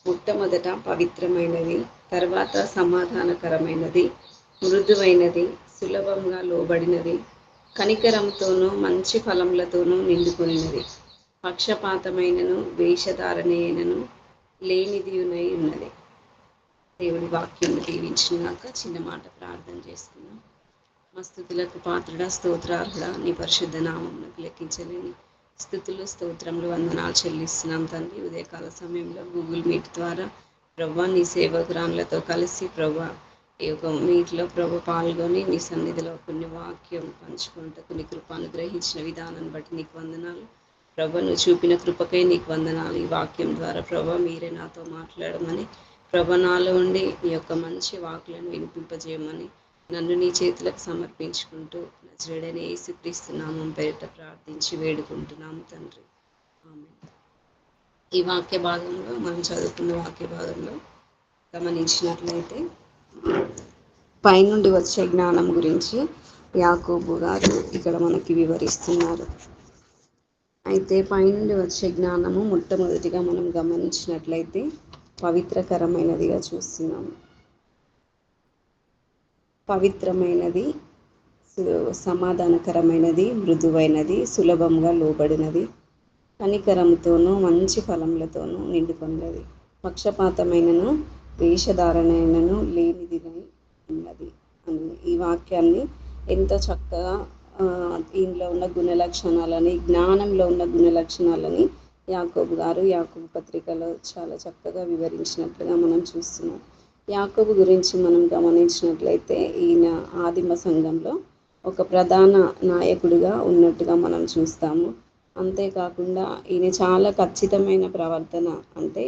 మొట్టమొదట పవిత్రమైనది, తర్వాత సమాధానకరమైనది, మృదువైనది, సులభంగా లోబడినది, కనికరంతోనూ మంచి ఫలములతోనూ నిండుకొనినది, పక్షపాతమైనను వేషధారణైనను లేనిదియునై ఉన్నది. దేవుడి వాక్యం దీవించినాక చిన్న మాట ప్రార్థన చేసుకుందాం. మా స్తుతులకు పాత్రుడా, స్తోత్రార్హుడా, నీ పరిశుద్ధ నామమునకు లెక్కించలేని స్తుతులు, స్తోత్రములు, వందనాలు చెల్లిస్తున్నాం తండ్రి. ఉదయకాల సమయంలో గూగుల్ మీట్ ద్వారా ప్రభా నీ సేవకురాన్లతో కలిసి ప్రభా ఈ యొక్క మీట్లో ప్రభు పాల్గొని నీ సన్నిధిలో కొన్ని వాక్యం పంచుకుంటూ నీ కృప అనుగ్రహించిన విధానాన్ని బట్టి నీకు వందనాలు ప్రభా. నువ్వు చూపిన కృపకై నీకు వందనాలు. ఈ వాక్యం ద్వారా ప్రభా మీరే నాతో మాట్లాడమని ప్రభ నాలో ఉండి నీ యొక్క మంచి వాకులను వినిపింపజేయమని నన్ను నీ చేతులకు సమర్పించుకుంటూ నజరేయుడైన యేసుక్రీస్తు నామం పేరిట ప్రార్థించి వేడుకుంటున్నాము తండ్రి. ఆమేన్. ఈ వాక్య భాగంలో మనం చదువుకున్న వాక్య భాగంలో గమనించినట్లయితే పైనుండి వచ్చే జ్ఞానం గురించి యాకోబు గారు ఇక్కడ మనకి వివరిస్తున్నారు. అయితే పైనుండి వచ్చే జ్ఞానము మొట్టమొదటిగా మనం గమనించినట్లయితే పవిత్రకరమైనదిగా చూస్తున్నాము. పవిత్రమైనది, సమాధానకరమైనది, మృదువైనది, సులభంగా లోబడినది, కనికరంతోనూ మంచి ఫలములతోనూ నిండుకొన్నది, పక్షపాతమైనను వేషధారణైనను లేనిదినై ఉన్నది అని ఈ వాక్యాన్ని ఎంతో చక్కగా దీనిలో ఉన్న గుణ లక్షణాలని, జ్ఞానంలో ఉన్న గుణ లక్షణాలని యాకోబు గారు యాకోబు పత్రికలో చాలా చక్కగా వివరించినట్లుగా మనం చూస్తున్నాం. యాకోబు గురించి మనం గమనించినట్లయితే ఈయన ఆదిమ సంఘంలో ఒక ప్రధాన నాయకుడిగా ఉన్నట్టుగా మనం చూస్తాము. అంతేకాకుండా ఈయన చాలా ఖచ్చితమైన ప్రవర్తన, అంటే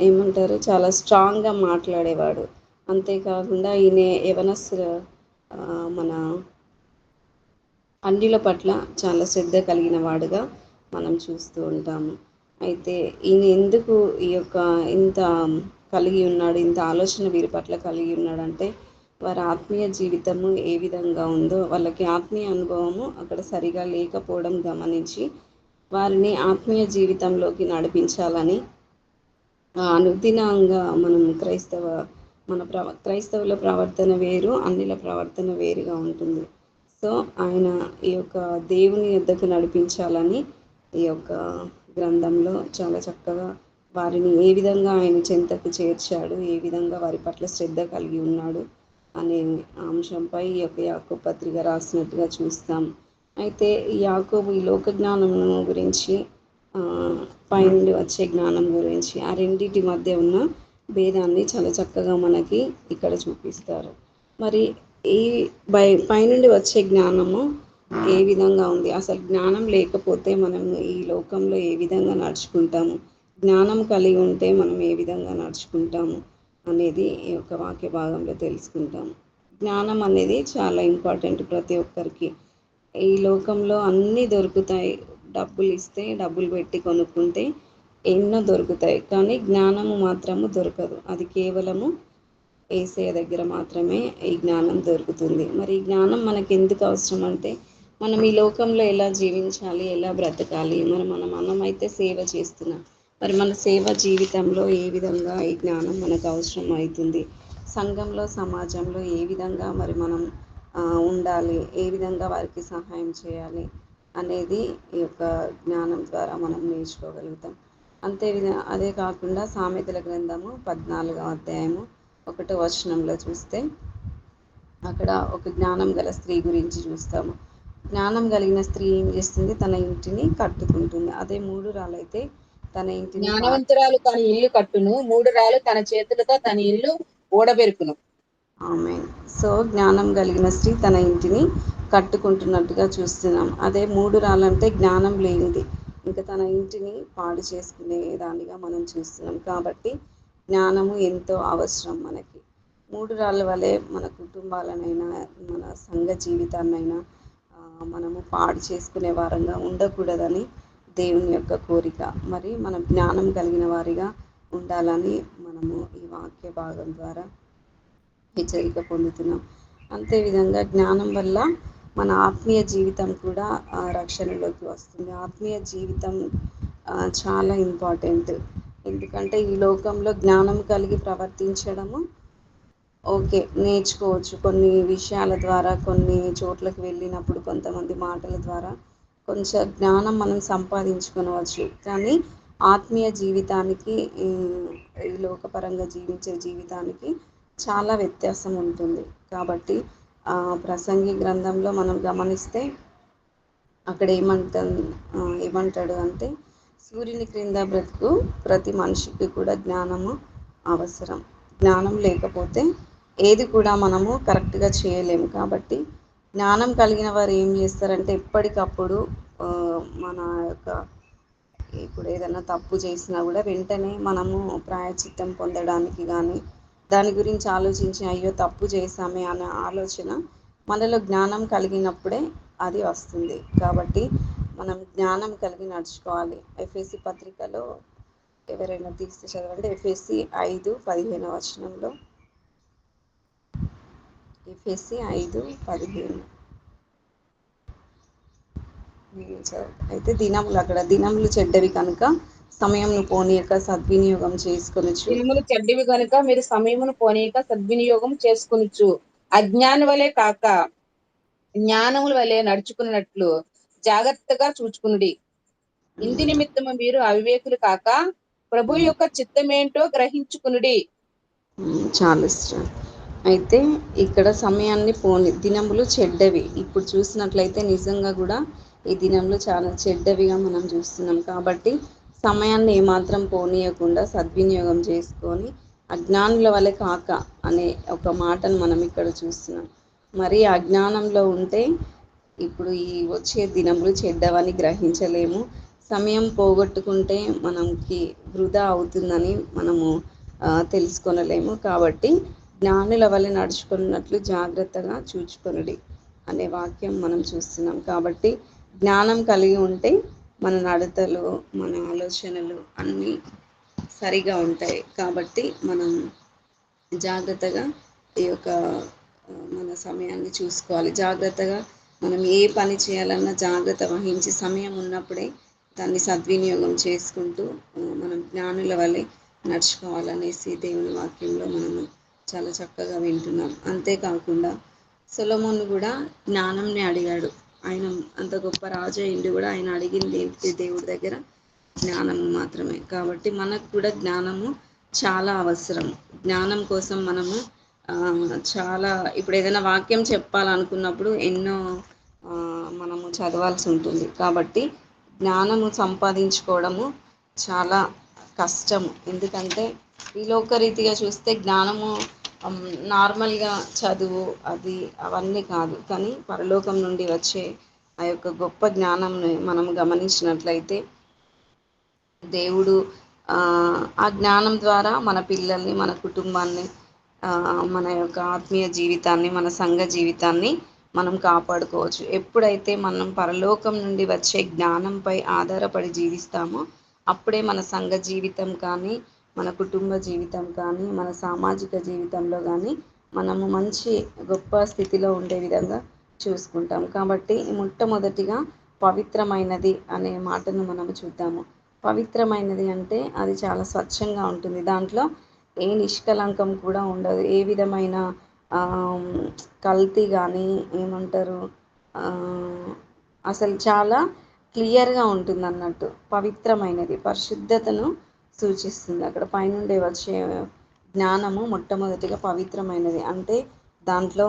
ఏమంటారు, చాలా స్ట్రాంగ్గా మాట్లాడేవాడు. అంతేకాకుండా ఈయన యవనస్తుల మన అన్యుల పట్ల చాలా శ్రద్ధ కలిగిన వాడుగా మనం చూస్తూ ఉంటాము. అయితే ఈయన ఎందుకు ఈ యొక్క ఇంత కలిగి ఉన్నాడు, ఇంత ఆలోచన వీరి పట్ల కలిగి ఉన్నాడంటే వారి ఆత్మీయ జీవితము ఏ విధంగా ఉందో, వాళ్ళకి ఆత్మీయ అనుభవము అక్కడ సరిగా లేకపోవడం గమనించి వారిని ఆత్మీయ జీవితంలోకి నడిపించాలని అనుదినంగా మనం క్రైస్తవుల ప్రవర్తన వేరు, అన్యుల ప్రవర్తన వేరుగా ఉంటుంది. సో ఆయన ఈ యొక్క దేవుని యొద్దకు నడిపించాలని ఈ యొక్క గ్రంథంలో చాలా చక్కగా వారిని ఏ విధంగా ఆయన చెంతకు చేర్చాడు, ఏ విధంగా వారి పట్ల శ్రద్ధ కలిగి ఉన్నాడు అనే అంశంపై ఈ యొక్క యాకోబు పత్రిక రాసినట్టుగా చూస్తాం. అయితే ఈ యాకోబు ఈ లోక జ్ఞానం గురించి, పైనుండి వచ్చే జ్ఞానం గురించి, ఆ రెండింటి మధ్య ఉన్న భేదాన్ని చాలా చక్కగా మనకి ఇక్కడ చూపిస్తారు. మరి ఈ పైనుండి వచ్చే జ్ఞానము ఏ విధంగా ఉంది, అసలు జ్ఞానం లేకపోతే మనం ఈ లోకంలో ఏ విధంగా నడుచుకుంటాము, జ్ఞానం కలిగి ఉంటే మనం ఏ విధంగా నడుచుకుంటాము అనేది ఈ యొక్క వాక్య భాగంలో తెలుసుకుంటాము. జ్ఞానం అనేది చాలా ఇంపార్టెంట్ ప్రతి ఒక్కరికి. ఈ లోకంలో అన్నీ దొరుకుతాయి, డబ్బులు ఇస్తే డబ్బులు పెట్టి కొనుక్కుంటే ఎన్నో దొరుకుతాయి, కానీ జ్ఞానము మాత్రము దొరకదు. అది కేవలము యేసయ్య దగ్గర మాత్రమే ఈ జ్ఞానం దొరుకుతుంది. మరి ఈ జ్ఞానం మనకి ఎందుకు అవసరం అంటే మనం ఈ లోకంలో ఎలా జీవించాలి, ఎలా బ్రతకాలి, మనమైతే సేవ చేస్తున్నాం, మరి మన సేవ జీవితంలో ఏ విధంగా ఈ జ్ఞానం మనకు అవసరం అవుతుంది, సంఘంలో సమాజంలో ఏ విధంగా మరి మనం ఉండాలి, ఏ విధంగా వారికి సహాయం చేయాలి అనేది ఈ యొక్క జ్ఞానం ద్వారా మనం నేర్చుకోగలుగుతాం. అదే కాకుండా సామెతల గ్రంథము 14వ అధ్యాయము 1వ వచనంలో చూస్తే అక్కడ ఒక జ్ఞానం గల స్త్రీ గురించి చూస్తాము. జ్ఞానం కలిగిన స్త్రీ ఏం చేస్తుంది, తన ఇంటిని కట్టుకుంటుంది. అదే మూఢురాలైతే తన ఇంటిని జ్ఞానవంతురాలు తన ఇల్లు కట్టును, మూఢురాలు తన చేతులతో తన ఇల్లు ఊడబెరుకును. ఆమేన్. సో జ్ఞానం కలిగిన స్త్రీ తన ఇంటిని కట్టుకుంటున్నట్టుగా చూస్తున్నాం. అదే మూఢురాలంటే జ్ఞానం లేనిది, ఇంకా తన ఇంటిని పాడు చేసుకునే దానిగా మనం చూస్తున్నాం. కాబట్టి జ్ఞానము ఎంతో అవసరం మనకి. మూఢురాళ్ళ వలె మన కుటుంబాలనైనా మన సంఘ జీవితాన్నైనా మనము పాడు చేసుకునే వారంగా ఉండకూడదని దేవుని యొక్క కోరిక. మరి మనం జ్ఞానం కలిగిన వారిగా ఉండాలని మనము ఈ వాక్య భాగం ద్వారా హెచ్చరిక పొందుతున్నాం. అంతేవిధంగా జ్ఞానం వల్ల మన ఆత్మీయ జీవితం కూడా రక్షణలోకి వస్తుంది. ఆత్మీయ జీవితం చాలా ఇంపార్టెంట్. ఎందుకంటే ఈ లోకంలో జ్ఞానం కలిగి ప్రవర్తించడము ఓకే. నేర్చుకోవచ్చు. కొన్ని విషయాల ద్వారా, కొన్ని చోట్లకి వెళ్ళినప్పుడు కొంతమంది మాటల ద్వారా కొంచెం జ్ఞానం మనం సంపాదించుకొనవచ్చు. కానీ ఆత్మీయ జీవితానికి ఈ లోకపరంగా జీవించే జీవితానికి చాలా వ్యత్యాసం ఉంటుంది. కాబట్టి ప్రసంగి గ్రంథంలో మనం గమనిస్తే అక్కడ ఏమంటాడు అంటే, సూర్యుని క్రింద బ్రతుకు ప్రతి మనిషికి కూడా జ్ఞానము అవసరం. జ్ఞానం లేకపోతే ఏది కూడా మనము కరెక్ట్‌గా చేయలేము. కాబట్టి జ్ఞానం కలిగిన వారు ఏం చేస్తారంటే ఎప్పటికప్పుడు మన యొక్క ఇప్పుడు ఏదైనా తప్పు చేసినా కూడా వెంటనే మనము ప్రాయశ్చిత్తం పొందడానికి కానీ, దాని గురించి ఆలోచించి అయ్యో తప్పు చేశామే అనే ఆలోచన మనలో జ్ఞానం కలిగినప్పుడే అది వస్తుంది. కాబట్టి మనం జ్ఞానం కలిగి నడుచుకోవాలి. ఎఫెసీ పత్రికలో ఎవరైనా తీసి చదవండి. ఎఫెసీ 5:15 ఎఫెసీ 5:15 అయితే దినములు అక్కడ దినములు చెడ్డవి కనుక సమయంను పోనీయక సద్వినియోగం చేసుకొనొచ్చు. దినములు చెడ్డవి కనుక మీరు సమయమును పోనీయక సద్వినియోగం చేసుకొనొచ్చు. అజ్ఞాని వలె కాక జ్ఞానముల వలె నడుచుకున్నట్లు జాగ్రత్తగా చూచుకునుడి. ఇంటి నిమిత్తము మీరు అవివేకులు కాక ప్రభు యొక్క చిత్తమేంటో గ్రహించుకునుడి. చాలా ఇష్టం. అయితే ఇక్కడ సమయాన్ని దినములు చెడ్డవి. ఇప్పుడు చూసినట్లయితే నిజంగా కూడా ఈ దినములు చాలా చెడ్డవిగా మనం చూస్తున్నాం. కాబట్టి సమయాన్ని ఏమాత్రం పోనీయకుండా సద్వినియోగం చేసుకొని అజ్ఞానుల వలె కాక అనే ఒక మాటను మనం ఇక్కడ చూస్తున్నాం. మరి అజ్ఞానంలో ఉంటే ఇప్పుడు ఈ వచ్చే దినములు చెడ్డవని గ్రహించలేము. సమయం పోగొట్టుకుంటే మనకి వృధా అవుతుందని మనము తెలుసుకొనలేము. కాబట్టి జ్ఞానుల వలె నడుచుకున్నట్లు జాగ్రత్తగా చూచుకొనుడి అనే వాక్యం మనం చూస్తున్నాం. కాబట్టి జ్ఞానం కలిగి ఉంటే మన నడతలు, మన ఆలోచనలు అన్నీ సరిగా ఉంటాయి. కాబట్టి మనం జాగ్రత్తగా ఈ యొక్క మన సమయాన్ని చూసుకోవాలి. జాగ్రత్తగా మనం ఏ పని చేయాలన్నా జాగ్రత్త వహించి సమయం ఉన్నప్పుడే దాన్ని సద్వినియోగం చేసుకుంటూ మనం జ్ఞానుల వలె నడుచుకోవాలనేసి దేవుని వాక్యంలో మనము చాలా చక్కగా వింటున్నాం. అంతేకాకుండా సొలొమోను కూడా జ్ఞానంని అడిగాడు. ఆయన అంత గొప్ప రాజు అయ్యుండి కూడా ఆయన అడిగింది ఏంటి దేవుడి దగ్గర? జ్ఞానము మాత్రమే. కాబట్టి మనకు కూడా జ్ఞానము చాలా అవసరం. జ్ఞానం కోసం మనము చాలా ఇప్పుడు ఏదైనా వాక్యం చెప్పాలనుకున్నప్పుడు ఎన్నో మనము చదవాల్సి ఉంటుంది. కాబట్టి జ్ఞానము సంపాదించుకోవడము చాలా కష్టము. ఎందుకంటే ఈ లోకరీతిగా చూస్తే జ్ఞానము నార్మల్గా చదువు అది అవన్నీ కాదు. కానీ పరలోకం నుండి వచ్చే ఆ యొక్క గొప్ప జ్ఞానంని మనం గమనించినట్లయితే దేవుడు ఆ జ్ఞానం ద్వారా మన పిల్లల్ని, మన కుటుంబాన్ని, మన యొక్క ఆత్మీయ జీవితాన్ని, మన సంఘ జీవితాన్ని మనం కాపాడుకోవచ్చు. ఎప్పుడైతే మనం పరలోకం నుండి వచ్చే జ్ఞానంపై ఆధారపడి జీవిస్తామో అప్పుడే మన సంఘ జీవితం కానీ, మన కుటుంబ జీవితం కానీ, మన సామాజిక జీవితంలో కానీ మనము మంచి గొప్ప స్థితిలో ఉండే విధంగా చూసుకుంటాం. కాబట్టి మొట్టమొదటిగా పవిత్రమైనది అనే మాటను మనము చూద్దాము. పవిత్రమైనది అంటే అది చాలా స్వచ్ఛంగా ఉంటుంది. దాంట్లో ఏ నిష్కలంకం కూడా ఉండదు. ఏ విధమైన కల్తీ కానీ ఏమంటారు అసలు చాలా క్లియర్‌గా ఉంటుందన్నట్టు. పవిత్రమైనది పరిశుద్ధతను సూచిస్తుంది. అక్కడ పైనుండి వచ్చే జ్ఞానము మొట్టమొదటిగా పవిత్రమైనది. అంటే దాంట్లో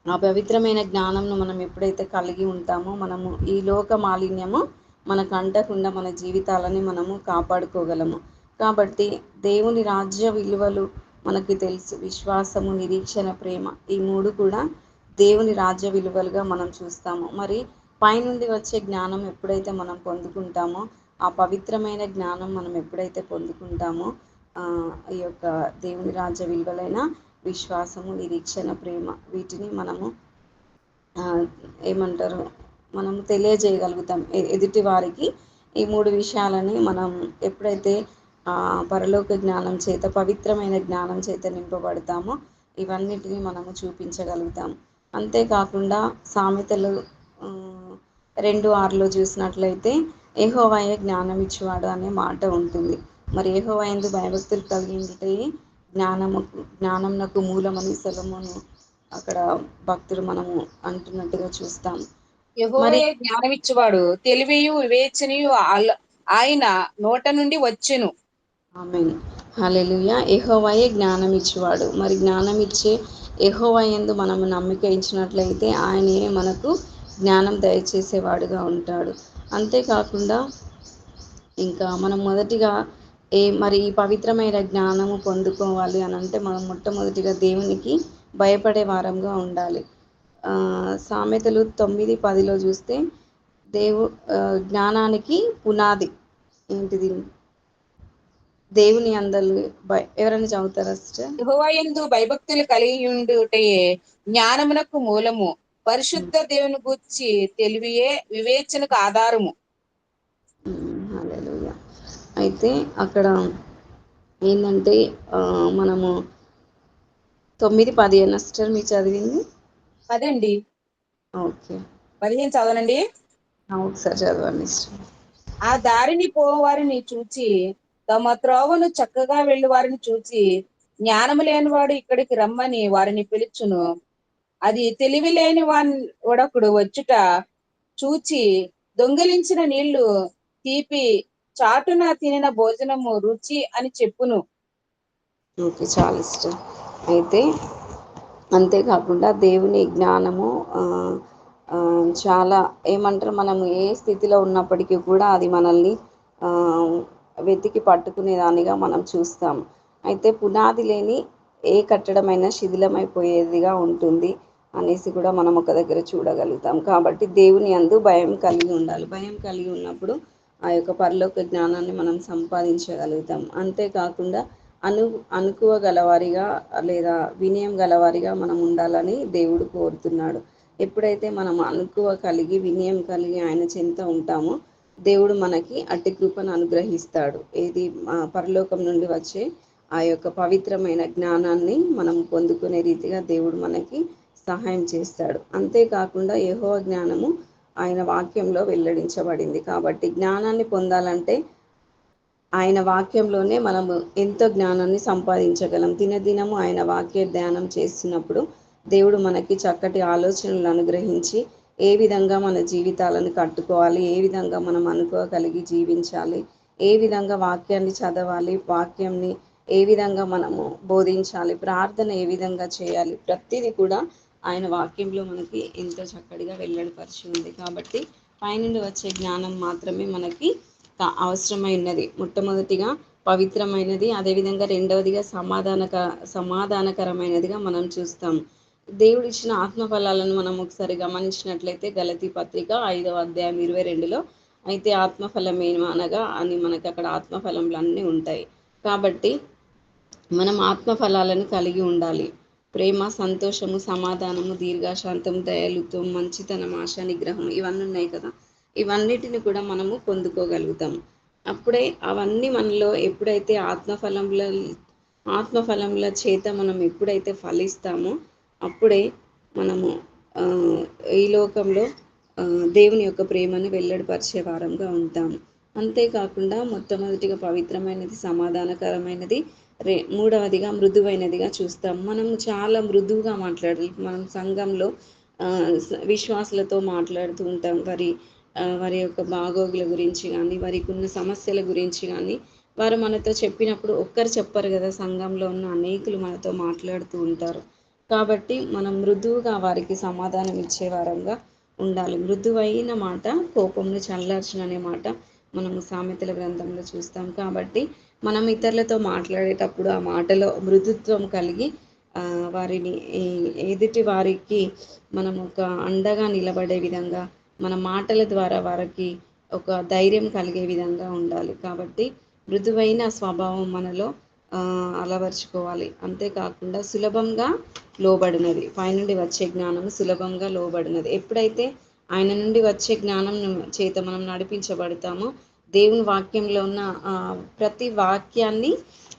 ఆ పవిత్రమైన జ్ఞానంను మనం ఎప్పుడైతే కలిగి ఉంటామో మనము ఈ లోక మాలిన్యము మనకు అంటకుండా మన జీవితాలని మనము కాపాడుకోగలము. కాబట్టి దేవుని రాజ్య విలువలు మనకి తెలుసు. విశ్వాసము, నిరీక్షణ, ప్రేమ ఈ 3 కూడా దేవుని రాజ్య విలువలుగా మనం చూస్తాము. మరి పైనుండి వచ్చే జ్ఞానం ఎప్పుడైతే మనం పొందుకుంటామో ఆ పవిత్రమైన జ్ఞానం మనం ఎప్పుడైతే పొందుకుంటామో ఈ యొక్క దేవుని రాజ్య విలువలైన విశ్వాసము, నిరీక్షణ, ప్రేమ వీటిని మనము ఏమంటారు మనం తెలియజేయగలుగుతాం ఎదుటి వారికి. ఈ 3 విషయాలని మనం ఎప్పుడైతే పరలోక జ్ఞానం చేత, పవిత్రమైన జ్ఞానం చేత నింపబడతామో ఇవన్నిటిని మనము చూపించగలుగుతాం. అంతేకాకుండా సామెతలు 2:6 చూసినట్లయితే యెహోవాయే జ్ఞానం ఇచ్చువాడు అనే మాట ఉంటుంది. మరి యెహోవా యందు భయభక్తులు కలిగి ఉండుటే జ్ఞానమునకు మూలమని సొలొమోను అక్కడ భక్తుడు మనము అంటున్నట్టుగా చూస్తాం. మరి యెహోవాయే జ్ఞానమిచ్చువాడు, తెలివియు వివేచనయు ఆయన నోట నుండి వచ్చెను. ఆమేన్. హల్లెలూయా. యెహోవాయే జ్ఞానం ఇచ్చేవాడు. మరి జ్ఞానం ఇచ్చే యెహోవా యందు మనము నమ్మిక ఉంచినట్లయితే ఆయనే మనకు జ్ఞానం దయచేసేవాడుగా ఉంటాడు. అంతేకాకుండా ఇంకా మనం మొదటిగా మరి ఈ పవిత్రమైన జ్ఞానము పొందుకోవాలి అని అంటే మనం మొట్టమొదటిగా దేవునికి భయపడే వారంగా ఉండాలి. సామెతలు 9:10 చూస్తే దేవు జ్ఞానానికి పునాది ఏంటిది? దేవుని అందలి ఎవరైనా చదువుతారా సిస్టర్? యెహోవాయందు భయభక్తులు కలిగియుండుటయే జ్ఞానమునకు మూలము. పరిశుద్ధ దేవుని గూర్చి తెలివియే వివేచనకు ఆధారము. హల్లెలూయా. అయితే అక్కడ ఏందంటే మనము 9:10 సిస్టర్ మీరు చదివింది? అదండి. ఓకే. 15 చదవనండి. ఒకసారి చదవండి సిస్టర్. ఆ దారిని పోవారిని చూచి, తమ త్రోవను చక్కగా వెళ్ళు వారిని చూచి, జ్ఞానము లేనివాడు ఇక్కడికి రమ్మని వారిని పిలుచును. అది తెలివి లేని వాడొకడు వచ్చుట చూచి, దొంగిలించిన నీళ్లు తీపి, చాటున తినిన భోజనము రుచి అని చెప్పును. ఓకే. చాలా ఇష్టం. అయితే అంతేకాకుండా దేవుని జ్ఞానము చాలా ఏమంటారు, మనము ఏ స్థితిలో ఉన్నప్పటికీ కూడా అది మనల్ని వెతికి పట్టుకునేదానిగా మనం చూస్తాం. అయితే పునాది లేని ఏ కట్టడమైనా శిథిలమైపోయేదిగా ఉంటుంది అనేసి కూడా మనం ఒక దగ్గర చూడగలుగుతాం. కాబట్టి దేవుని యందు భయం కలిగి ఉండాలి. భయం కలిగి ఉన్నప్పుడు ఆ యొక్క పరలోక జ్ఞానాన్ని మనం సంపాదించగలుగుతాం. అంతేకాకుండా అనుకువ గలవారిగా లేదా వినయం గలవారిగా మనం ఉండాలని దేవుడు కోరుతున్నాడు. ఎప్పుడైతే మనం అనుకువ కలిగి వినయం కలిగి ఆయన చెంత ఉంటామో దేవుడు మనకి అట్టి కృపను అనుగ్రహిస్తాడు. ఏది పరలోకం నుండి వచ్చే ఆ యొక్క పవిత్రమైన జ్ఞానాన్ని మనం పొందుకునే రీతిగా దేవుడు మనకి సహాయం చేస్తాడు. అంతేకాకుండా యెహోవా జ్ఞానము ఆయన వాక్యంలో వెల్లడించబడింది. కాబట్టి జ్ఞానాన్ని పొందాలంటే ఆయన వాక్యంలోనే మనము ఎంతో జ్ఞానాన్ని సంపాదించగలం. దినదినము ఆయన వాక్య ధ్యానం చేస్తున్నప్పుడు దేవుడు మనకి చక్కటి ఆలోచనలు అనుగ్రహించి ఏ విధంగా మన జీవితాలను కట్టుకోవాలి, ఏ విధంగా మనం అనుకోగలిగి జీవించాలి, ఏ విధంగా వాక్యాన్ని చదవాలి, వాక్యంని ఏ విధంగా మనము బోధించాలి, ప్రార్థన ఏ విధంగా చేయాలి, ప్రతిదీ కూడా ఆయన వాక్యంలో మనకి ఎంతో చక్కటిగా వెల్లడిపరిచి ఉంది. కాబట్టి పైనుండి వచ్చే జ్ఞానం మాత్రమే మనకి అవసరమైనది. మొట్టమొదటిగా పవిత్రమైనది, అదేవిధంగా రెండవదిగా సమాధానకరమైనదిగా మనం చూస్తాం. దేవుడు ఇచ్చిన ఆత్మ ఫలాలను మనం ఒకసారి గమనించినట్లయితే గలతీ పత్రిక 5వ అధ్యాయం 22లో అయితే ఆత్మఫలం ఏమనగా అని మనకి అక్కడ ఆత్మఫలంలు అన్నీ ఉంటాయి. కాబట్టి మనం ఆత్మఫలాలను కలిగి ఉండాలి. ప్రేమ, సంతోషము, సమాధానము, దీర్ఘశాంతం, దయాళుత్వం, మంచితనం, ఆశా నిగ్రహం ఇవన్నీ ఉన్నాయి కదా. ఇవన్నిటిని కూడా మనము పొందుకోగలుగుతాం. అప్పుడే అవన్నీ మనలో ఎప్పుడైతే ఆత్మఫలముల చేత మనం ఎప్పుడైతే ఫలిస్తామో అప్పుడే మనము ఈ లోకంలో దేవుని యొక్క ప్రేమను వెల్లడిపరిచే వారంగా ఉంటాము. అంతేకాకుండా మొట్టమొదటిగా పవిత్రమైనది, సమాధానకరమైనది, మూడవదిగా మృదువైనదిగా చూస్తాం. మనము చాలా మృదువుగా మాట్లాడాలి. మనం సంఘంలో విశ్వాసులతో మాట్లాడుతూ ఉంటాం. వారి యొక్క బాగోగుల గురించి కానీ, వారికి ఉన్న సమస్యల గురించి కానీ వారు మనతో చెప్పినప్పుడు ఒక్కరు చెప్పరు కదా, సంఘంలో ఉన్న అనేకులు మనతో మాట్లాడుతూ ఉంటారు. కాబట్టి మనం మృదువుగా వారికి సమాధానం ఇచ్చే వారంగా ఉండాలి. మృదువైన మాట కోపంను చల్లార్చును అనే మాట మనము సామెతల గ్రంథంలో చూస్తాం. కాబట్టి మనం ఇతరులతో మాట్లాడేటప్పుడు ఆ మాటలో మృదుత్వం కలిగి వారిని ఎదుటి వారికి మనం ఒక అండగా నిలబడే విధంగా మన మాటల ద్వారా వారికి ఒక ధైర్యం కలిగే విధంగా ఉండాలి. కాబట్టి మృదువైన స్వభావం మనలో అలవర్చుకోవాలి. అంతేకాకుండా సులభంగా లోబడినది, పైనుండి వచ్చే జ్ఞానము సులభంగా లోబడినది. ఎప్పుడైతే ఆయన నుండి వచ్చే జ్ఞానం చేత మనం నడిపించబడతామో దేవుని వాక్యంలో ఉన్న ప్రతి వాక్యాన్ని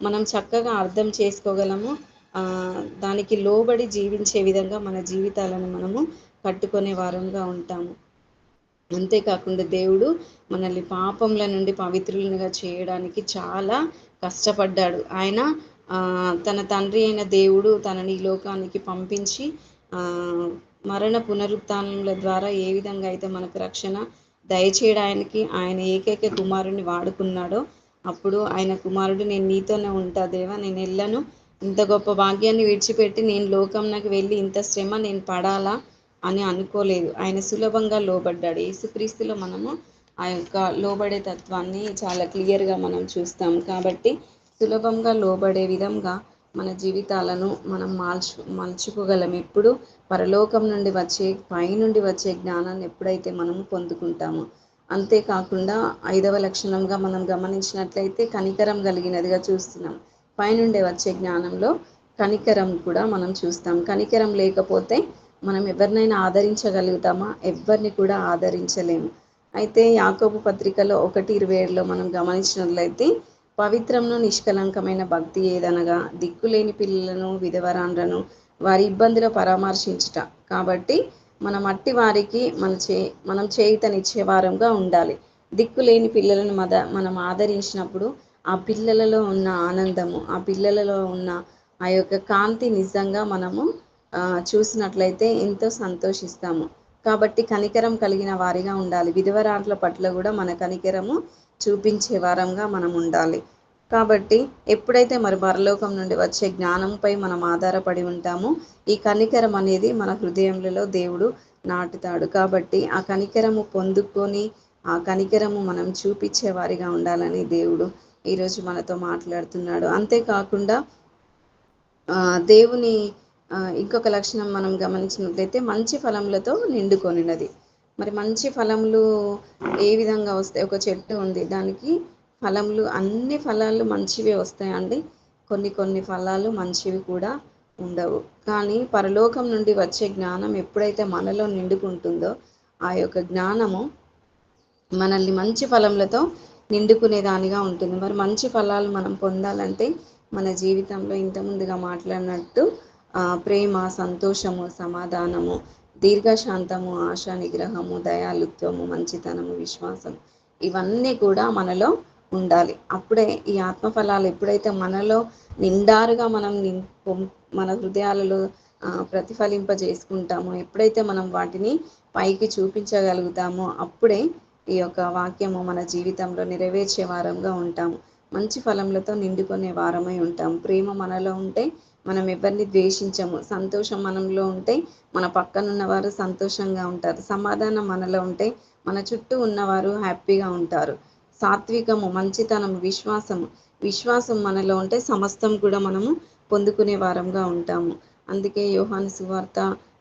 మనం చక్కగా అర్థం చేసుకోగలము. దానికి లోబడి జీవించే విధంగా మన జీవితాలను మనము కట్టుకునే వారంగా ఉంటాము. అంతేకాకుండా దేవుడు మనల్ని పాపముల నుండి పవిత్రులుగా చేయడానికి చాలా కష్టపడ్డాడు. ఆయన తన తండ్రి అయిన దేవుడు తనని ఈ లోకానికి పంపించి మరణ పునరుత్థానముల ద్వారా ఏ విధంగా అయితే మనకు రక్షణ దయచేయడానికి ఆయన ఏకైక కుమారుడిని వాడుకున్నాడో, అప్పుడు ఆయన కుమారుడు, నేను నీతోనే ఉంటా దేవా, నేను వెళ్ళను, ఇంత గొప్ప భాగ్యాన్ని విడిచిపెట్టి నేను లోకంలోకి వెళ్ళి ఇంత శ్రమ నేను పడాలా అని అనుకోలేదు. ఆయన సులభంగా లోబడ్డాడు. యేసుక్రీస్తులో మనము ఆ యొక్క లోబడే తత్వాన్ని చాలా క్లియర్గా మనం చూస్తాం. కాబట్టి సులభంగా లోబడే విధంగా మన జీవితాలను మనం మలుచుకోగలం. ఎప్పుడు పరలోకం నుండి వచ్చే, పైనుండి వచ్చే జ్ఞానాన్ని ఎప్పుడైతే మనము పొందుకుంటామో. అంతేకాకుండా 5వ లక్షణంగా మనం గమనించినట్లయితే కనికరం కలిగినదిగా చూస్తున్నాం. పైనుండి వచ్చే జ్ఞానంలో కనికరం కూడా మనం చూస్తాం. కనికరం లేకపోతే మనం ఎవరినైనా ఆదరించగలుగుతామా? ఎవ్వరిని కూడా ఆదరించలేము. అయితే యాకోబు పత్రికలో 1:27లో మనం గమనించినట్లయితే, పవిత్రమును నిష్కలంకమైన భక్తి ఏదనగా దిక్కులేని పిల్లలను, విధవరాండ్రను వారి ఇబ్బందిలో పరామర్శించుట. కాబట్టి మనం అట్టి వారికి మనం చేయుతనిచ్చే వారంగా ఉండాలి. దిక్కులేని పిల్లలను మనం ఆదరించినప్పుడు ఆ పిల్లలలో ఉన్న ఆనందము, ఆ పిల్లలలో ఉన్న ఆ యొక్క కాంతి నిజంగా మనము చూసినట్లయితే ఎంతో సంతోషిస్తాము. కాబట్టి కనికరం కలిగిన వారిగా ఉండాలి. విధవరాండ్ల పట్ల కూడా మన కనికరము చూపించే వారంగా మనం ఉండాలి. కాబట్టి ఎప్పుడైతే మరి పరలోకం నుండి వచ్చే జ్ఞానంపై మనం ఆధారపడి ఉంటామో, ఈ కనికరం అనేది మన హృదయములలో దేవుడు నాటుతాడు. కాబట్టి ఆ కనికరము పొందుకొని ఆ కనికరము మనం చూపించే వారిగా ఉండాలని దేవుడు ఈరోజు మనతో మాట్లాడుతున్నాడు. అంతేకాకుండా దేవుని ఇంకొక లక్షణం మనం గమనించినట్లయితే మంచి ఫలములతో నిండుకొనినది. మరి మంచి ఫలములు ఏ విధంగా వస్తాయి? ఒక చెట్టు ఉంది, దానికి ఫలములు, అన్ని ఫలాలు మంచివే వస్తాయండి. కొన్ని కొన్ని ఫలాలు మంచివి కూడా ఉండవు. కానీ పరలోకం నుండి వచ్చే జ్ఞానం ఎప్పుడైతే మనలో నిండుకుంటుందో, ఆ యొక్క జ్ఞానము మనల్ని మంచి ఫలములతో నిండుకునే దానిగా ఉంటుంది. మరి మంచి ఫలాలు మనం పొందాలంటే మన జీవితంలో ఇంతకుముందుగా మాట్లాడినట్టు ప్రేమ, సంతోషము, సమాధానము, దీర్ఘశాంతము, ఆశా నిగ్రహము, దయాలుత్వము, మంచితనము, విశ్వాసం, ఇవన్నీ కూడా మనలో ఉండాలి. అప్పుడే ఈ ఆత్మఫలాలు ఎప్పుడైతే మనలో నిండారుగా మనం మన హృదయాలలో ప్రతిఫలింపజేసుకుంటామో, ఎప్పుడైతే మనం వాటిని పైకి చూపించగలుగుతామో, అప్పుడే ఈ యొక్క వాక్యము మన జీవితంలో నెరవేర్చే వారంగా ఉంటాము. మంచి ఫలములతో నిండుకునే వారమై ఉంటాం. ప్రేమ మనలో ఉంటే మనం ఎవరిని ద్వేషించము. సంతోషం మనలో ఉంటే మన పక్కనున్న వారు సంతోషంగా ఉంటారు. సమాధానం మనలో ఉంటే మన చుట్టూ ఉన్నవారు హ్యాపీగా ఉంటారు. సాత్వికము, మంచితనము, విశ్వాసం మనలో ఉంటే సమస్తం కూడా మనము పొందుకునే వారంగా ఉంటాము. అందుకే యోహాను సువార్త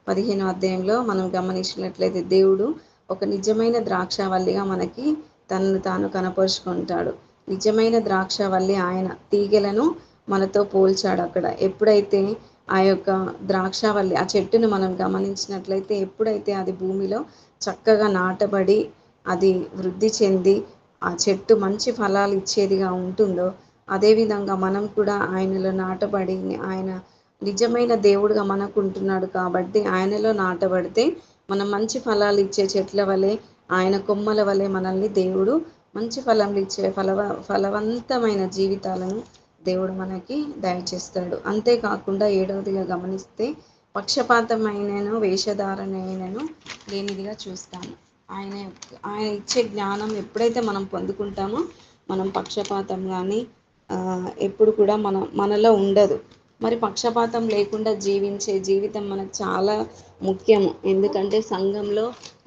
15వ అధ్యాయంలో మనం గమనించినట్లయితే దేవుడు ఒక నిజమైన ద్రాక్షవల్లిగా మనకి తనను తాను కనపరుచుకుంటాడు. నిజమైన ద్రాక్షవల్లి ఆయన. తీగలను మనతో పోల్చాడు అక్కడ. ఎప్పుడైతే ఆ యొక్క ద్రాక్షవల్లి, ఆ చెట్టును మనం గమనించినట్లయితే, ఎప్పుడైతే అది భూమిలో చక్కగా నాటబడి అది వృద్ధి చెంది ఆ చెట్టు మంచి ఫలాలు ఇచ్చేదిగా ఉంటుందో, అదేవిధంగా మనం కూడా ఆయనలో నాటబడి, ఆయన నిజమైన దేవుడుగా మనకు ఉంటున్నాడు కాబట్టి ఆయనలో నాటబడితే మనం మంచి ఫలాలు ఇచ్చే చెట్ల వలె, ఆయన కొమ్మల వలె మనల్ని దేవుడు మంచి ఫలములు ఇచ్చే ఫలవంతమైన జీవితాలను దేవుడు మనకి దయచేస్తాడు. అంతేకాకుండా 7వదిగా గమనిస్తే పక్షపాతమైనను వేషధారణైనను లేనిదిగా చూస్తాము. ఆయన ఆయన ఇచ్చే జ్ఞానం ఎప్పుడైతే మనం పొందుకుంటామో, మనం పక్షపాతం కానీ ఎప్పుడు కూడా మనలో ఉండదు. మరి పక్షపాతం లేకుండా జీవించే జీవితం మనకు చాలా ముఖ్యము. ఎందుకంటే సంఘంలో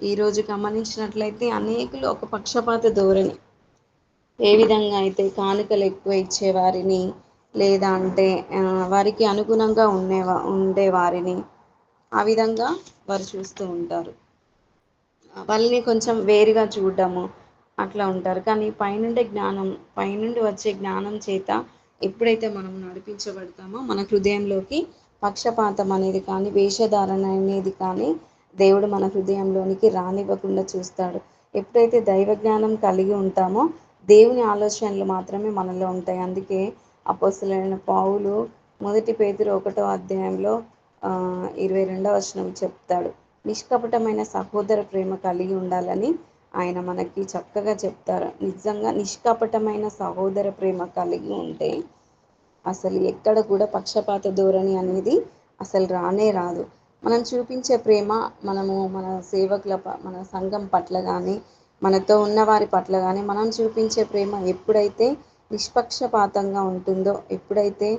ఈరోజు గమనించినట్లయితే అనేకులు ఒక పక్షపాత ధోరణి, ఏ విధంగా అయితే కానుకలు ఎక్కువ ఇచ్చేవారిని, లేదా అంటే వారికి అనుగుణంగా ఉండేవారిని ఆ విధంగా వారు చూస్తూ ఉంటారు. వాళ్ళని కొంచెం వేరుగా చూడడము అట్లా ఉంటారు. కానీ పైనుండి వచ్చే జ్ఞానం చేత ఎప్పుడైతే మనం నడిపించబడతామో, మన హృదయంలోకి పక్షపాతం అనేది కానీ, వేషధారణ అనేది కానీ దేవుడు మన హృదయంలోనికి రానివ్వకుండా చూస్తాడు. ఎప్పుడైతే దైవ జ్ఞానం కలిగి ఉంటామో, దేవుని ఆలోచనలు మాత్రమే మనలో ఉంటాయి. అందుకే అపోస్తలుడైన పౌలు 1 పేతురు 1వ అధ్యాయంలో 22వ వచనం చెప్తాడు, నిష్కపటమైన సహోదర ప్రేమ కలిగి ఉండాలని ఆయన మనకి చక్కగా చెప్తారు. నిజంగా నిష్కపటమైన సహోదర ప్రేమ కలిగి ఉంటే అసలు ఎక్కడ కూడా పక్షపాత ధోరణి అనేది అసలు రానే రాదు. మనం చూపించే ప్రేమ మనము మన మన సంఘం పట్ల కానీ, మనతో ఉన్నవారి పట్ల కానీ మనం చూపించే ప్రేమ ఎప్పుడైతే నిష్పక్షపాతంగా ఉంటుందో, ఎప్పుడైతే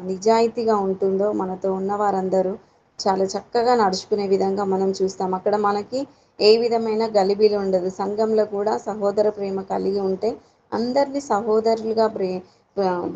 నిజాయితీగా ఉంటుందో, మనతో ఉన్నవారందరూ చాలా చక్కగా నడుచుకునే విధంగా మనం చూస్తాం. అక్కడ మనకి ఏ విధమైన గలిబిలి ఉండదు. సంఘంలో కూడా సహోదర ప్రేమ కలిగి ఉంటే అందరినీ సహోదరులుగా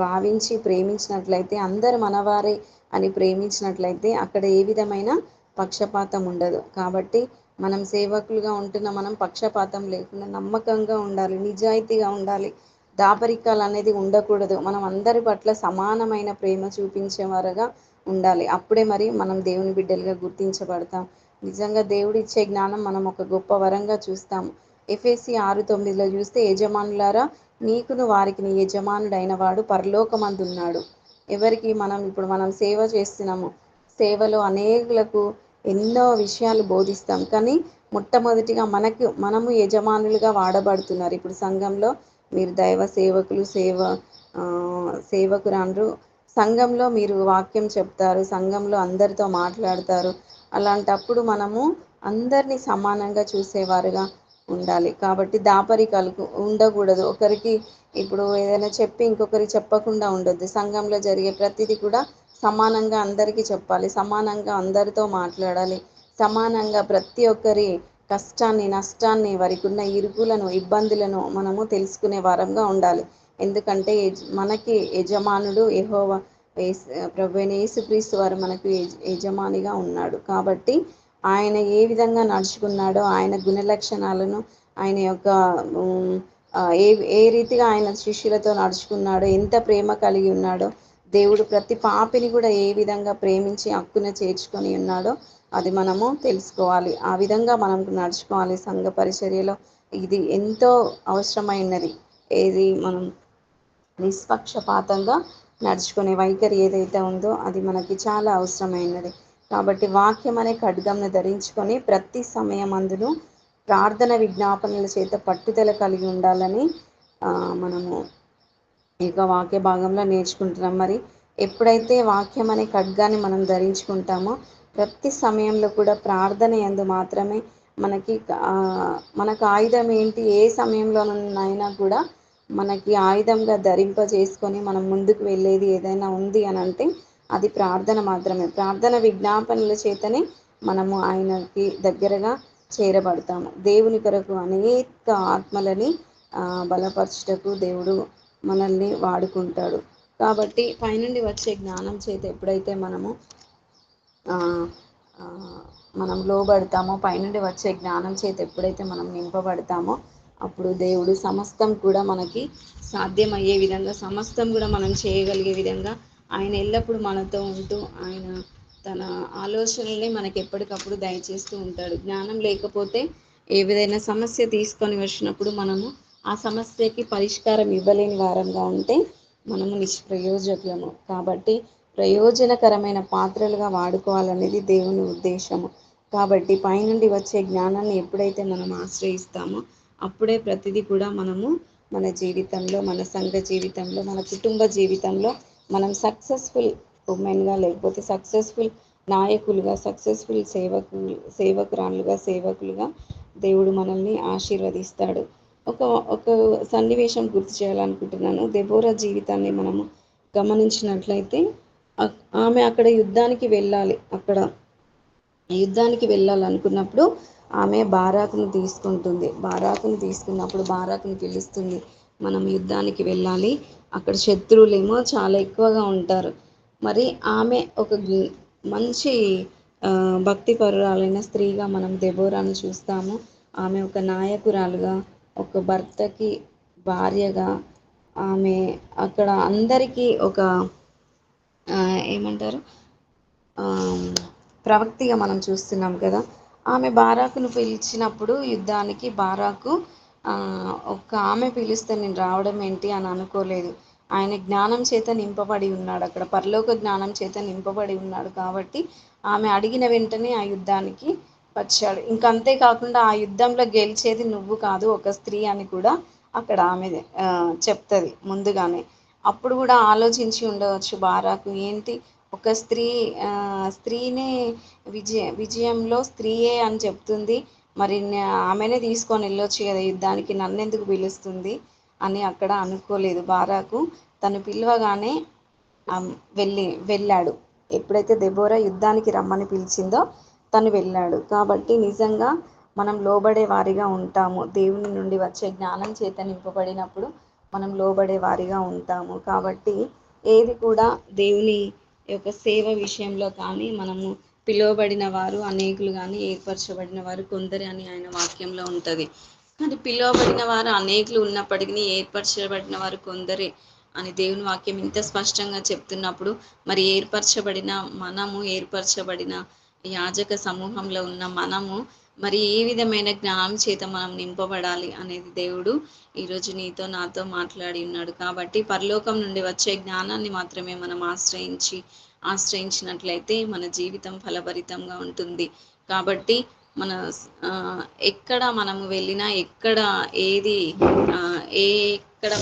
భావించి ప్రేమించినట్లయితే, అందరు మనవారే అని ప్రేమించినట్లయితే అక్కడ ఏ విధమైన పక్షపాతం ఉండదు. కాబట్టి మనం సేవకులుగా ఉంటున్న మనం పక్షపాతం లేకుండా నమ్మకంగా ఉండాలి, నిజాయితీగా ఉండాలి. దాపరికాలు అనేది ఉండకూడదు. మనం అందరి పట్ల సమానమైన ప్రేమ చూపించేవారుగా ఉండాలి. అప్పుడే మరి మనం దేవుని బిడ్డలుగా గుర్తించబడతాం. నిజంగా దేవుడిచ్చే జ్ఞానం మనం ఒక గొప్ప వరంగా చూస్తాము. ఎఫెసీ 6:9 చూస్తే, యజమానులారా నీకును వారికి నీ యజమానుడైన వాడు పరలోకమందున్నాడు. ఎవరికి మనం సేవ చేస్తున్నాము. సేవలో అనేకులకు ఎన్నో విషయాలు బోధిస్తాం. కానీ మొట్టమొదటిగా మనము యజమానులుగా వాడబడుతున్నారు. ఇప్పుడు సంఘంలో మీరు దైవ సేవకులు, సేవకురాండ్రు. సంఘంలో మీరు వాక్యం చెప్తారు, సంఘంలో అందరితో మాట్లాడతారు. అలాంటప్పుడు మనము అందరినీ సమానంగా చూసేవారుగా ఉండాలి. కాబట్టి దాపరికాలకు ఉండకూడదు. ఒకరికి ఇప్పుడు ఏదైనా చెప్పి ఇంకొకరికి చెప్పకుండా ఉండొద్దు. సంఘంలో జరిగే ప్రతిదీ కూడా సమానంగా అందరికీ చెప్పాలి, సమానంగా అందరితో మాట్లాడాలి, సమానంగా ప్రతి ఒక్కరి కష్టాన్ని, నష్టాన్ని, వారికి ఉన్న ఇరుకులను, ఇబ్బందులను మనము తెలుసుకునే వారంగా ఉండాలి. ఎందుకంటే మనకి యజమానుడు యెహోవా ప్రభువైన యేసుక్రీస్తు వారు మనకు యజమానిగా ఉన్నాడు. కాబట్టి ఆయన ఏ విధంగా నడుచుకున్నాడో, ఆయన గుణలక్షణాలను, ఆయన యొక్క ఏ ఏ రీతిగా ఆయన శిష్యులతో నడుచుకున్నాడో, ఎంత ప్రేమ కలిగి ఉన్నాడో, దేవుడు ప్రతి పాపిని కూడా ఏ విధంగా ప్రేమించి హక్కున చేర్చుకొని ఉన్నాడో అది మనము తెలుసుకోవాలి. ఆ విధంగా మనం నడుచుకోవాలి. సంఘ పరిచర్యలో ఇది ఎంతో అవసరమైనది. ఏది మనం నిష్పక్షపాతంగా నడుచుకునే వైఖరి ఏదైతే ఉందో అది మనకి చాలా అవసరమైనది. కాబట్టి వాక్యం అనే ఖడ్గంను ధరించుకొని ప్రతి సమయమందును ప్రార్థన విజ్ఞాపనల చేత పట్టుదల కలిగి ఉండాలని మనము ఇక వాక్య భాగంలో నేర్చుకుంటున్నాం. మరి ఎప్పుడైతే వాక్యం అనే ఖడ్గాన్ని మనం ధరించుకుంటామో ప్రతి సమయంలో కూడా ప్రార్థన యందు మాత్రమే మనకు ఆయుధం ఏంటి, ఏ సమయంలోనైనా కూడా మనకి ఆయుధంగా ధరింపజేసుకొని మనం ముందుకు వెళ్ళేది ఏదైనా ఉంది అని అంటే అది ప్రార్థన మాత్రమే. ప్రార్థన విజ్ఞాపనల చేతనే మనము ఆయనకి దగ్గరగా చేరబడతాము. దేవుని కొరకు అనేక ఆత్మలని బలపరచుటకు దేవుడు మనల్ని వాడుకుంటాడు. కాబట్టి పైనుండి వచ్చే జ్ఞానం చేత ఎప్పుడైతే మనం లోబడతామో, పైనుండి వచ్చే జ్ఞానం చేత ఎప్పుడైతే మనం నింపబడతామో అప్పుడు దేవుడు సమస్తం కూడా మనకి సాధ్యమయ్యే విధంగా, సమస్తం కూడా మనం చేయగలిగే విధంగా ఆయన ఎల్లప్పుడూ మనతో ఉంటూ ఆయన తన ఆలోచనల్ని మనకి ఎప్పటికప్పుడు దయచేస్తూ ఉంటాడు. జ్ఞానం లేకపోతే ఏదైనా సమస్య తీసుకొని వచ్చినప్పుడు మనము ఆ సమస్యకి పరిష్కారం ఇవ్వలేని వారంగా ఉంటే మనము నిష్ప్రయోజకులము. కాబట్టి ప్రయోజనకరమైన పాత్రలుగా వాడుకోవాలనేది దేవుని ఉద్దేశము. కాబట్టి పైనుండి వచ్చే జ్ఞానాన్ని ఎప్పుడైతే మనం ఆశ్రయిస్తామో అప్పుడే ప్రతిదీ కూడా మనము మన జీవితంలో, మన సంఘ జీవితంలో, మన కుటుంబ జీవితంలో మనం సక్సెస్ఫుల్ ఉమెన్గా, లేకపోతే సక్సెస్ఫుల్ నాయకులుగా, సక్సెస్ఫుల్ సేవకురాళ్ళుగా, సేవకులుగా దేవుడు మనల్ని ఆశీర్వదిస్తాడు. ఒక ఒక సన్నివేశం గుర్తు చేయాలనుకుంటున్నాను. దెబోరా జీవితాన్ని మనము గమనించినట్లయితే ఆమె అక్కడ యుద్ధానికి వెళ్ళాలనుకున్నప్పుడు ఆమె బారాకును తీసుకున్నప్పుడు బారాకును పిలుస్తుంది, మనం యుద్ధానికి వెళ్ళాలి, అక్కడ శత్రువులేమో చాలా ఎక్కువగా ఉంటారు. మరి ఆమె ఒక మంచి భక్తిపరురాలైన స్త్రీగా మనం దెబోరాను చూస్తాము. ఆమె ఒక నాయకురాలుగా, ఒక భర్తకి భార్యగా, ఆమె అక్కడ అందరికీ ఒక ఏమంటారు ప్రవక్తిగా మనం చూస్తున్నాం కదా. ఆమె బారాకును పిలిచినప్పుడు యుద్ధానికి బారాకు ఒక్క ఆమె పిలిస్తే నేను రావడం ఏంటి అని అనుకోలేదు. ఆయన జ్ఞానం చేత నింపబడి ఉన్నాడు, అక్కడ పరలోక జ్ఞానం చేత నింపబడి ఉన్నాడు. కాబట్టి ఆమె అడిగిన వెంటనే ఆ యుద్ధానికి వచ్చాడు. ఇంక అంతే కాకుండా ఆ యుద్ధంలో గెలిచేది నువ్వు కాదు, ఒక స్త్రీ అని కూడా అక్కడ ఆమె చెప్తది ముందుగానే. అప్పుడు గూడా ఆలోచించి ఉండవచ్చు బారాకు, ఏంటి ఒక స్త్రీ స్త్రీనే విజయంలో స్త్రీయే అని చెప్తుంది. మరి ఆమెనే తీసుకొని వెళ్ళొచ్చు కదా యుద్ధానికి, నన్నెందుకు పిలుస్తుంది అని అక్కడ అనుకోలేదు బారాకు. తను పిలవగానే వెళ్ళాడు. ఎప్పుడైతే దెబోరా యుద్ధానికి రమ్మని పిలిచిందో తను వెళ్ళాడు. కాబట్టి నిజంగా మనం లోబడే వారిగా ఉంటాము. దేవుని నుండి వచ్చే జ్ఞానం చేత నింపబడినప్పుడు మనం లోబడే వారిగా ఉంటాము. కాబట్టి ఏది కూడా దేవుని యొక్క సేవ విషయంలో కానీ, మనము పిలువబడిన వారు అనేకులు కానీ, ఏర్పరచబడిన వారు కొందరే అని ఆయన వాక్యంలో ఉంటుంది. కానీ పిలువబడిన వారు అనేకులు ఉన్నప్పటికీ ఏర్పరచబడిన వారు కొందరే అని దేవుని వాక్యం ఇంత స్పష్టంగా చెప్తున్నప్పుడు, మరి ఏర్పరచబడిన యాజక సమూహంలో ఉన్న మనము మరి ఏ విధమైన జ్ఞానం చేత మనం నింపబడాలి అనేది దేవుడు ఈరోజు నీతో నాతో మాట్లాడి ఉన్నాడు. కాబట్టి పరలోకం నుండి వచ్చే జ్ఞానాన్ని మాత్రమే మనం ఆశ్రయించినట్లయితే మన జీవితం ఫలభరితంగా ఉంటుంది. కాబట్టి మన ఎక్కడ మనము వెళ్ళినా, ఎక్కడ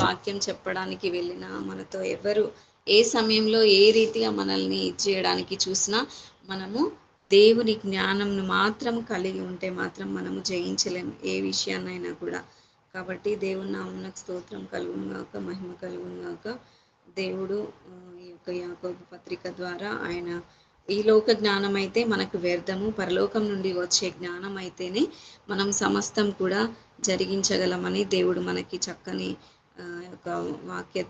వాక్యం చెప్పడానికి వెళ్ళినా, మనతో ఎవరు ఏ సమయంలో ఏ రీతిగా మనల్ని చేయడానికి చూసినా, మనము దేవుని జ్ఞానంను మాత్రం కలిగి ఉంటే మాత్రం మనము జయించలేము ఏ విషయాన్నైనా కూడా. కాబట్టి దేవుని నామమునకు స్తోత్రం కలుగునుగాక, మహిమ కలుగునుగాక. దేవుడు ఈ యొక్క యాకోబు పత్రిక ద్వారా ఆయన ఈ లోక జ్ఞానం అయితే మనకు వ్యర్థము, పరలోకం నుండి వచ్చే జ్ఞానం అయితేనే మనం సమస్తం కూడా జరిగించగలమని దేవుడు మనకి చక్కని యొక్క వాక్య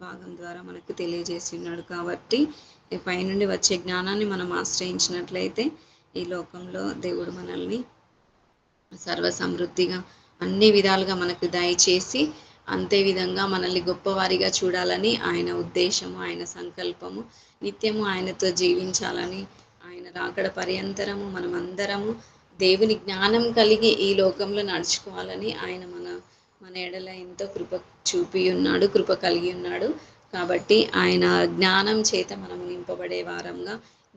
భాగం ద్వారా మనకు తెలియజేసి ఉన్నాడు. కాబట్టి పైనుండి వచ్చే జ్ఞానాన్ని మనం ఆశ్రయించినట్లయితే ఈ లోకంలో దేవుడు మనల్ని సర్వ సమృద్ధిగా అన్ని విధాలుగా మనకు దయచేసి, అంతే విధంగా మనల్ని గొప్పవారిగా చూడాలని ఆయన ఉద్దేశము, ఆయన సంకల్పము, నిత్యము ఆయనతో జీవించాలని, ఆయన రాకడ పర్యంతరము మనమందరము దేవుని జ్ఞానం కలిగి ఈ లోకంలో నడుచుకోవాలని ఆయన మన ఎడల ఎంతో కృప కలిగి ఉన్నాడు. కాబట్టి ఆయన జ్ఞానం చేత మనం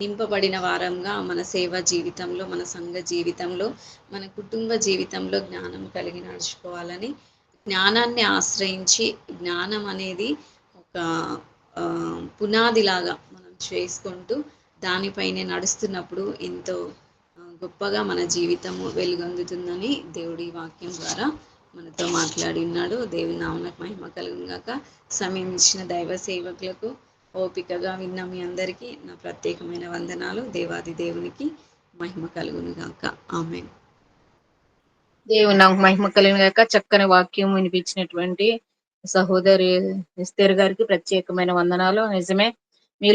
నింపబడిన వారంగా మన సేవా జీవితంలో, మన సంఘ జీవితంలో, మన కుటుంబ జీవితంలో జ్ఞానం కలిగి నడుచుకోవాలని, జ్ఞానాన్ని ఆశ్రయించి, జ్ఞానం అనేది ఒక పునాదిలాగా మనం చేసుకుంటూ దానిపైనే నడుస్తున్నప్పుడు ఎంతో గొప్పగా మన జీవితము వెలుగొందుతుందని దేవుడి వాక్యం ద్వారా మనతో మాట్లాడి ఉన్నాడు. దేవుని నామమునకు మహిమ కలుగునుగాక. సమయం ఇచ్చిన దైవ సేవకులకు, ఓపికగా విన్న మీ అందరికీ నా ప్రత్యేకమైన వందనాలు. దేవాది దేవునికి మహిమ కలుగునుగాక. ఆమేన్. దేవుని నామమునకు మహిమ కలుగునుగాక. చక్కని వాక్యం వినిపించినటువంటి సహోదరి ఎస్తేర్ గారికి ప్రత్యేకమైన వందనాలు. నిజమే,